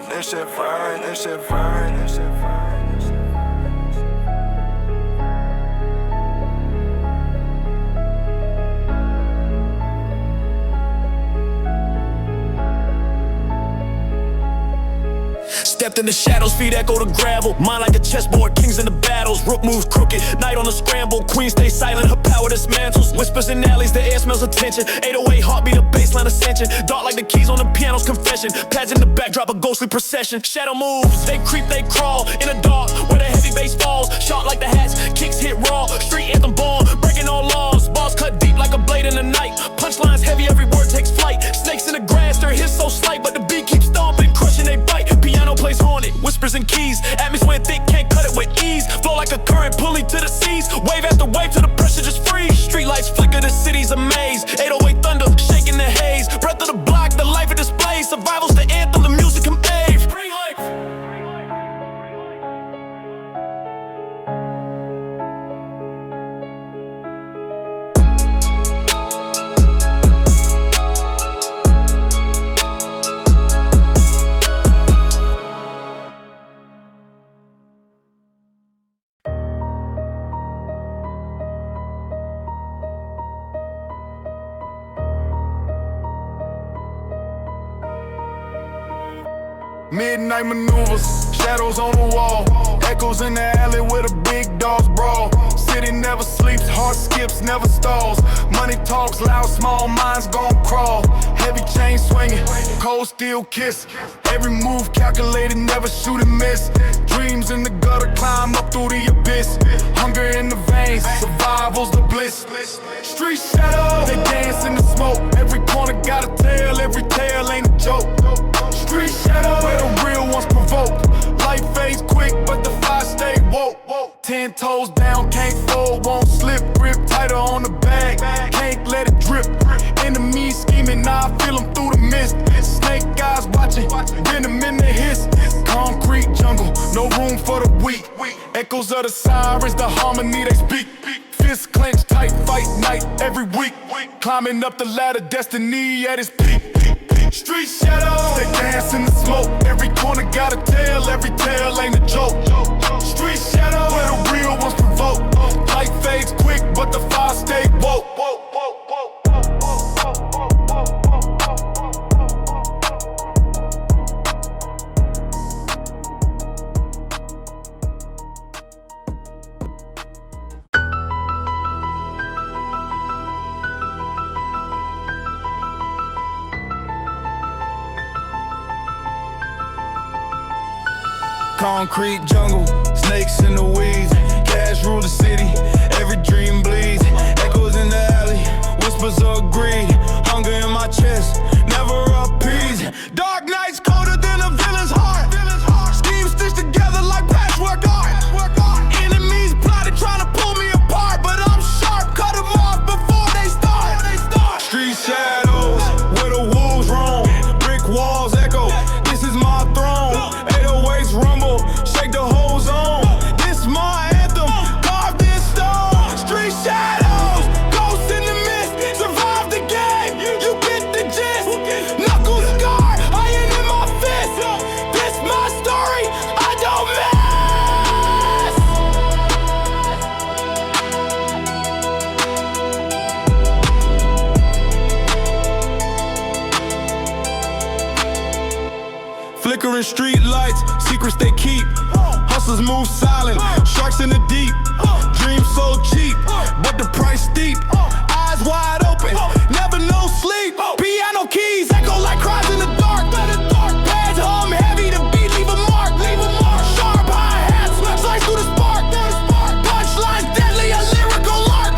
this shit fine, this shit fine, this shit fine. Stepped in the shadows, feet echo the gravel. Mind like a chessboard, kings in the battles. Rook moves crooked, night on the scramble. Queen stays silent, her power dismantles. Whispers in alleys, the air smells of tension. 808 heartbeat, a baseline ascension. Dark like the keys on the piano's confession. Pads in the backdrop, a ghostly procession. Shadow moves, they creep, they crawl. In the dark, where the heavy bass falls. Sharp like the hats, kicks hit raw. Street anthem born, breaking all laws. Bars cut deep like a blade in the night. Punchlines heavy, every word takes flight. Snakes in the grass, their hits so slight, but the beat keeps stomping, crushing they bite. Piano plays haunted, whispers and keys. Atmosphere thick, can't cut it with ease. Flow like a current pulling to the seas. Wave after wave till the pressure just freeze. Street lights flicker, the city's a maze. 808 thunder, shaking the haze. Breath of the block, the life it displays. Survival's the anthem, the music can age. Bring life. Midnight maneuvers, shadows on the wall. Echoes in the alley where the big dogs brawl. City never sleeps, heart skips, never stalls. Money talks loud, small minds gon' crawl. Heavy chain swinging, cold steel kiss. Every move calculated, never shoot and miss. Dreams in the gutter, climb up through the abyss. Hunger in the veins, survival's the bliss. Street shadows, they dance in the smoke. Every corner got a tale, every tale ain't a joke. Street shadows, where the real ones provoke. Life fades quick, but the fire stay woke. 10 toes down, can't fold, won't slip. Grip tighter on the bag, can't let it drip. Enemies scheming, now I feel them through the mist. Snake eyes watching, venom in the hiss. Concrete jungle, no room for the weak. Echoes of the sirens, the harmony they speak. Fists clenched tight, fight night every week. Climbing up the ladder, destiny at its peak. Street shadows, they dance in the smoke. Every corner got a tale, every tale ain't a joke. Street shadows, where the real ones provoke. Light fades quick, but the fire stay woke. Concrete jungle, snakes in the weeds. Cash rule the city, every dream bleeds. Echoes in the alley, whispers of greed. Hunger in my chest, never appeased. Dark nights colder than a villain's heart. Schemes stitched together like patchwork art. Enemies plotted trying to pull me apart, but I'm sharp, cut them off before they start. Street shadows, where the wolves roam. Brick walls echo, this is my throne. 808s rumble, shake the whole zone. This my anthem, carved in stone. Street shadows, ghosts in the mist. Survive the game, you get the gist. Knuckles scarred, iron in my fist. This my story, I don't miss. Flickering street lights, secrets they keep. Hustlers move silent, sharks in the deep. Dreams so cheap, but the price steep. Eyes wide open, never no sleep. Piano keys echo like cries in the dark. Pads hum heavy, the beat leave a mark. Sharp hi-hats, slice through the spark. Punchlines deadly, a lyrical lark.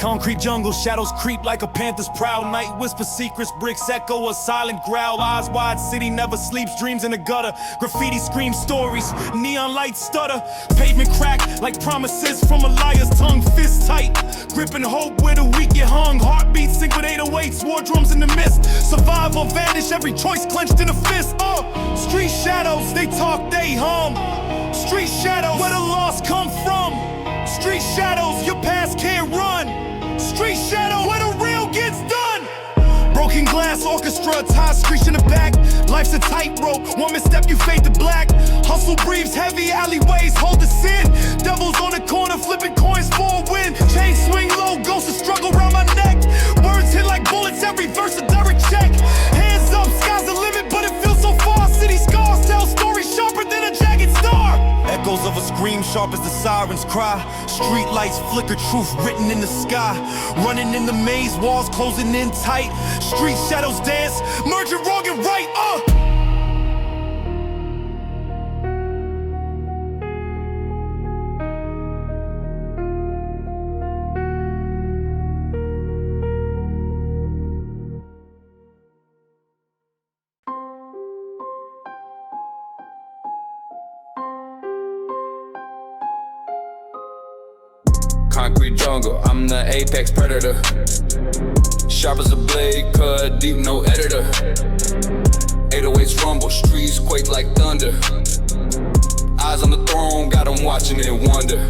Concrete jungle, shadows creep like a panther's prowl. Night whisper secrets, bricks echo a silent growl. Eyes wide, city never sleeps, dreams in the gutter. Graffiti scream stories, neon lights stutter. Pavement crack like promises from a liar's tongue. Fist tight, gripping hope where the weak get hung. Heartbeats sync with 808s, war drums in the mist. Survive or vanish, every choice clenched in a fist. Street shadows, they talk, they hum. Street shadows, where the lost come from. Street shadows, your past can't run. Street shadows, where the real gets done. Broken glass orchestra, ties screech in the back. Life's a tightrope, one misstep you fade to black. Hustle breathes heavy, alleyways hold the sin. Devils on the corner, flipping coins for a win. Chain swing low, ghosts of struggle around my neck. Words hit like bullets, every verse a direct check. Hands up, sky's the limit, but it feels so far. City scars tell stories sharper than a jagged star. Echoes of a scream sharp as the sirens cry. Street lights flicker, truth written in the sky. Running in the maze, walls closing in tight. Street shadows dance, merging wrong and right. Concrete jungle, I'm the apex predator. Sharp as a blade, cut deep, no editor. 808s rumble, streets quake like thunder. Eyes on the throne, got them watching and wonder.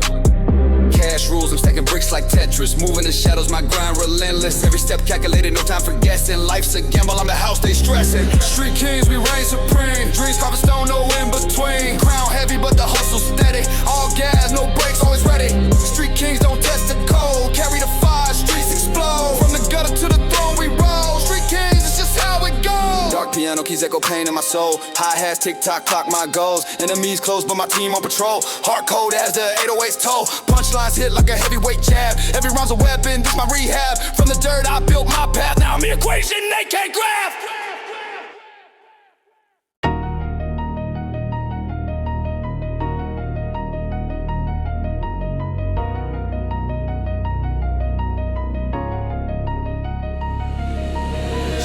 Cash rules, I'm stacking bricks like Tetris. Moving the shadows, my grind relentless. Every step calculated, no time for guessing. Life's a gamble, I'm the house they stressing. Street kings, we reign supreme. Dreams carved in stone, no in between. Crown heavy, but the hustle steady. All gas, no brakes, always ready. Street kings don't test the code. Carry the fire, streets explode. From the gutter to the throne, we roll. Street kings, it's just how it goes. Dark piano keys echo pain in my soul. Hi-hats, tick-tock, clock my goals. Enemies close, but my team on patrol. Hard code as the 808's toll. Punchlines hit like a heavyweight jab. Every rhyme's a weapon, this my rehab. From the dirt, I built my path. Now I'm the equation they can't grab.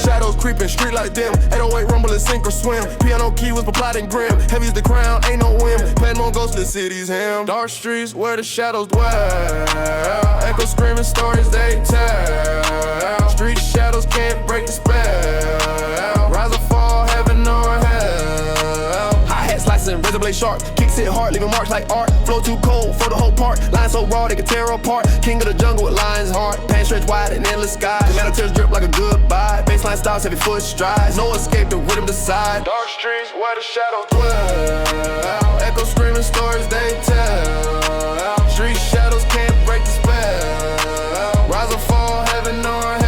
Shadows creeping, street like them. 808 rumble and sink or swim. Piano key was plot and grim. Heavy's the crown, ain't no whim. Panama ghostless cities him. Dark streets where the shadows dwell. Echo screaming stories they tell. Street shadows can't break the spell. Rise or fall, heaven or hell. Hi-hat slicing, razor blade sharp. Kicks hit hard, leaving marks like art. Flow too cold for the whole part. Lines so raw they can tear apart. King of the jungle with lines hard. Pants stretch wide and endless skies. Metal tears drip like a goodbye. Baseline stops, heavy foot strides. No escape, the rhythm decide. Dark streets where the shadows dwell. Echo screaming stories they tell. Street shadows can't break the spell. Rise or fall, heaven or hell.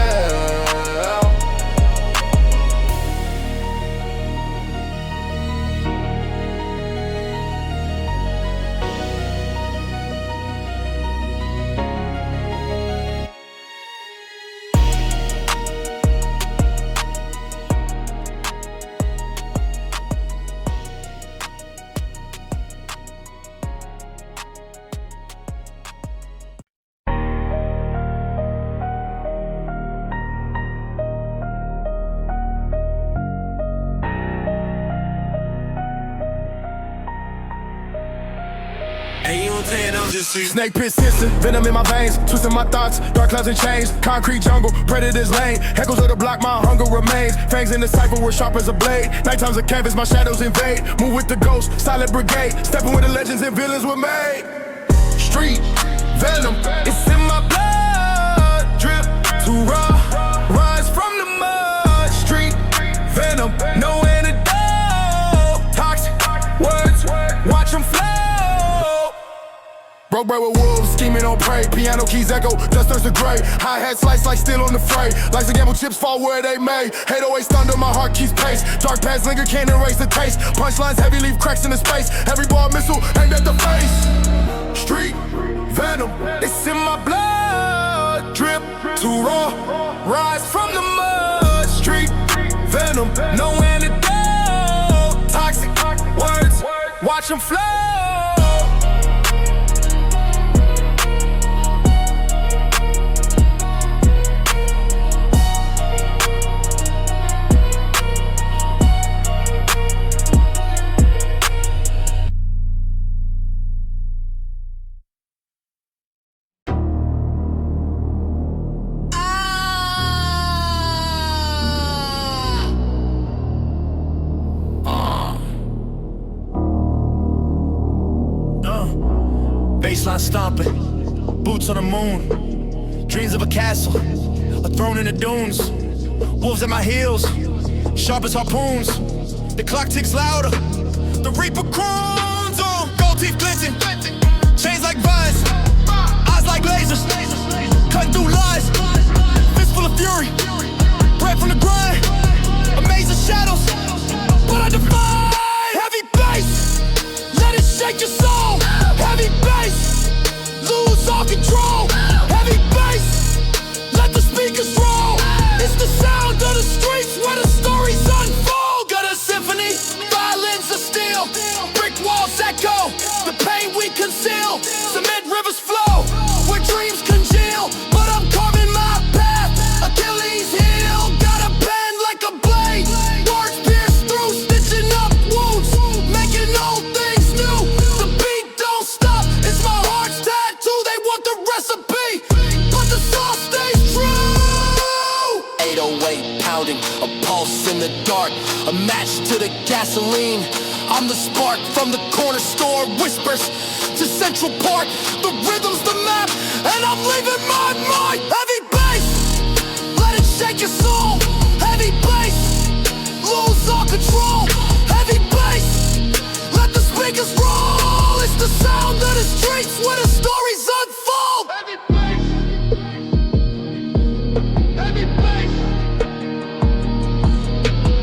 Snake pit sister, venom in my veins, twisting my thoughts, dark clouds and chains, concrete jungle, predators lane, echoes of the block, my hunger remains, fangs in the cipher were sharp as a blade, nighttime's a canvas, my shadows invade, move with the ghost, silent brigade, stepping where the legends and villains were made. Street venom, it's in my blood, drip too raw, rise from the mud. Street venom, no antidote, toxic words, watch them flow. Broke bread with wolves, scheming on prey. Piano keys echo, dust turns to gray. Hi-hat slice like steel on the fray. Life's a gamble, chips fall where they may. 808 thunder, my heart keeps pace. Dark paths linger, can't erase the taste. Punchlines heavy, leave cracks in the space. Every ball missile aimed at the face. Street venom, it's in my blood. Drip too raw, rise from the mud. Street venom, no antidote. Toxic words, watch them flow. baseline stomping, boots on the moon, dreams of a castle, a throne in the dunes, wolves at my heels, sharp as harpoons. The clock ticks louder, the reaper croons on, gold teeth glinting, chains like vines, eyes like lasers, cutting through lies, fist full of fury, bred from the grind, amazing shadows, but I defy. Heavy bass, let it shake your soul. Heavy bass, lose all control. Heavy bass, let the speakers roll. It's the sound of the streets where the stories unfold. Got a symphony, violins of steel, brick walls echo, the pain we conceal. Cement rivers flow, where dreams congeal. But I'm carving my path, Achilles heel. Got a bend like a blade, words pierce through, stitching up wounds, making old things new. The beat don't stop, it's my heart's tattoo. They want the recipe, but the sauce stays true. 808 pounding, a pulse in the dark, a match to the gasoline. I'm the spark from the corner store, whispers to Central Park. The rhythm's the map, and I'm leaving my mind. Heavy bass, let it shake your soul. Heavy bass, lose all control. Heavy bass, let the speakers roll. It's the sound of the streets where the stories unfold. Heavy bass, heavy bass,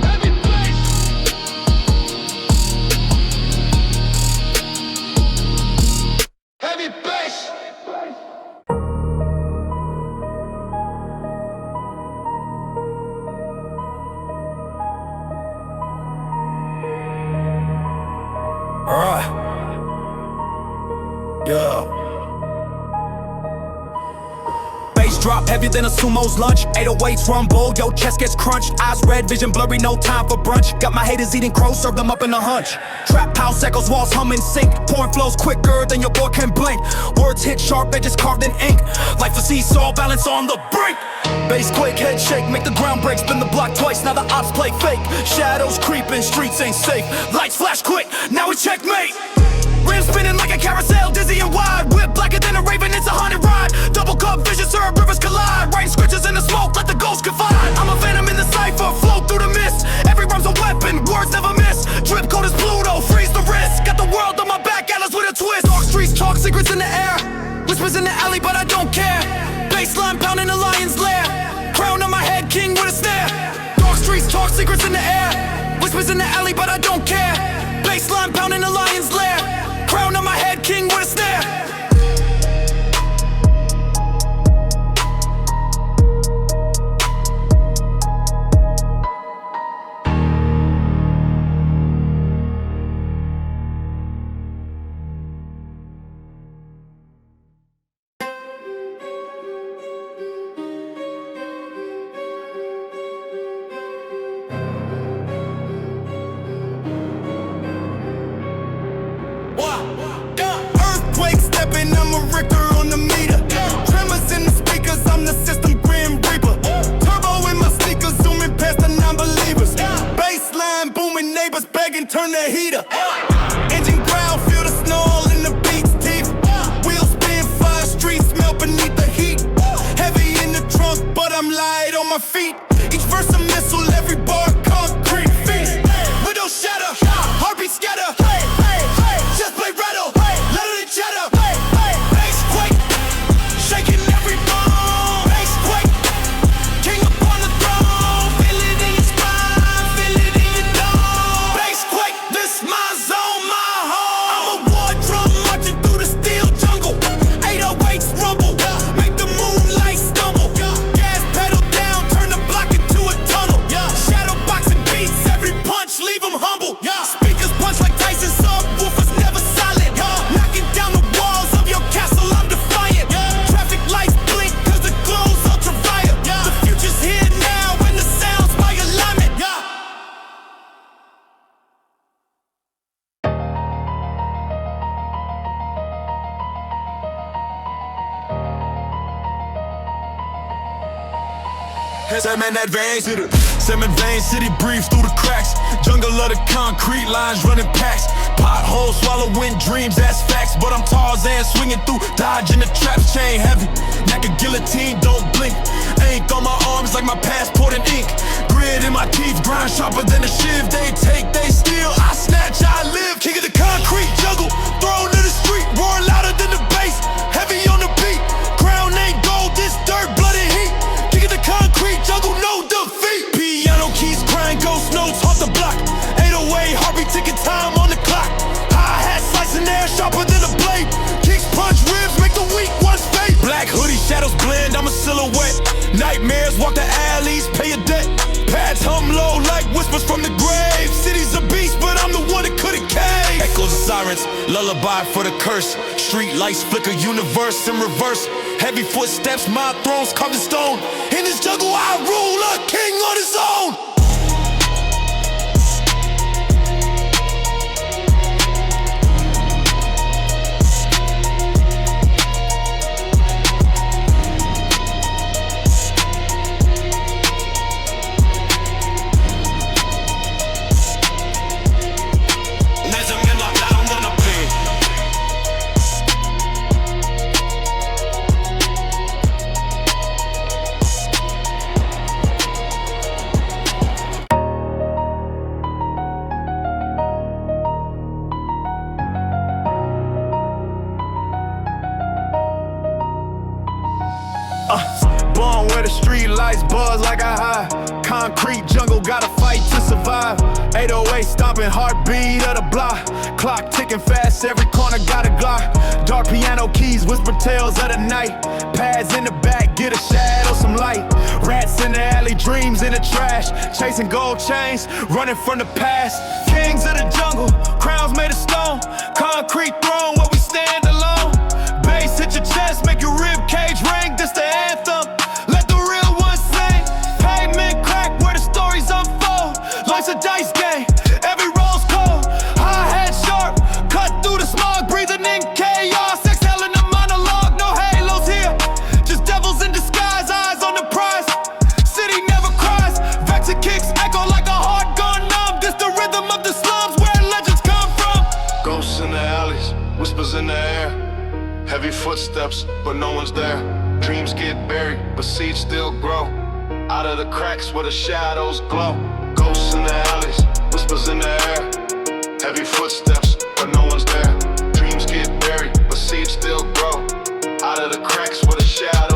heavy bass, heavy bass. Alright. Yo. Bass drop heavier than a sumo's lunch. 808s rumble, yo chest gets crunched. Eyes red, vision blurry, no time for brunch. Got my haters eating crow, serve them up in a hunch. Trap house echoes, walls hum in sync. Pouring flows quicker than your boy can blink. Words hit sharp, edges carved in ink. Life a seesaw, balance on the brink. Bass quake, head shake, make the ground break. Spin the block twice, now the ops play fake. Shadows creeping, streets ain't safe. Lights flash quick, now we checkmate. Rims spinning like a carousel, dizzy and wide. Whip blacker than a raven, it's a haunted ride. Double cup vision, serve rivers collide. Writing scriptures in the smoke, let the ghosts confide. I'm a venom in the cipher, flow through the mist. Every rhyme's a weapon, words never miss. Drip code is Pluto, freeze the wrist. Got the world on my back, Atlas with a twist. Dark streets talk, secrets in the air. Whispers in the alley, but I don't care. Baseline pounding the lion's lair. Crown on my head, king with a snare. Dark streets talk, secrets in the air. Whispers in the alley, but I don't care. Baseline pounding the lion's lair. Crown on my head, king with a snare. Earthquake stepping, I'm a Richter on the meter. Tremors in the speakers, I'm the system grim reaper. Turbo in my sneakers, zooming past the non-believers. Baseline booming, neighbors begging, turn the heater. Engine ground, feel the snarl in the beat's teeth. Wheels spin, fire streets melt beneath the heat. Heavy in the trunk, but I'm light on my feet. Each verse a missile, every bar concrete feet. Window shatter, heartbeat scatter. Just play rattle, let it chatter. Bass quake, shaking every bone. Bass quake, king upon the throne. Feel it in your spine, feel it in your dome. Bass quake, this my zone, my home. I'm a war drum marching through the steel jungle. 808s rumble, make the moonlight stumble. Gas pedal down, turn the block into a tunnel. Shadow boxing beats, every punch leave 'em humble. Speakers punch like Tyson, subwoofers never silent. Knocking down the walls of your castle, I'm defiant. Traffic lights blink cause the glow's ultraviolet. The future's here now and the sound's by alignment. Semen advance, Seven veins, city breathes through the cracks. Jungle of the concrete lines running packs. Potholes swallowing dreams, that's facts. But I'm Tarzan swinging through, dodging the traps, chain heavy. Neck a guillotine, don't blink. Ink on my arms like my passport and ink. Grit in my teeth, grind sharper than a shiv. They take, they steal, I snatch, I live. King of the concrete jungle, thrown to the street, roar louder than the bass. Heavy on the beat, crown ain't gold, this dirt, blood and heat. King of the concrete jungle, no defeat. Piano keys, crying ghost notes off the block. 808, heartbeat ticking time on the clock. Hi-hat slicing air, sharper than a blade. Kicks punch ribs, make the weak ones fade. Black hoodie, shadows blend, I'm a silhouette. Nightmares, walk the alleys, pay a debt. Pads hum low like whispers from the grave. City's a beast, but I'm the one that couldn't cave. Echoes of sirens, lullaby for the curse. Street lights flicker, universe in reverse. Heavy footsteps, my thrones carved in stone. In this jungle I rule, a king on his own. Born where the street lights buzz like a high. Concrete jungle, gotta fight to survive. 808 stomping, heartbeat of the block. Clock ticking fast, every corner got a Glock. Dark piano keys, whisper tales of the night. Pads in the back, get a shadow, some light. Rats in the alley, dreams in the trash. Chasing gold chains, running from the past. Kings of the jungle, crowns made of stone. Concrete throne, where we stand alone. Bass hit your chest, make your rib cage ring. This the anthem, let the real ones sing. Pavement crack where the stories unfold. Life's a dice game, every roll's cold. Hi-hat sharp, cut through the smog, breathing in chaos. Exhaling the monologue, no halos here. Just devils in disguise, eyes on the prize. City never cries, vector kicks echo like a heart gone numb. This the rhythm of the slums where legends come from. Ghosts in the alleys, whispers in the air. Heavy footsteps, but no one's there. Dreams get buried, but seeds still grow. Out of the cracks where the shadows glow. Ghosts in the alleys, whispers in the air. Heavy footsteps, but no one's there. Dreams get buried, but seeds still grow. Out of the cracks where the shadows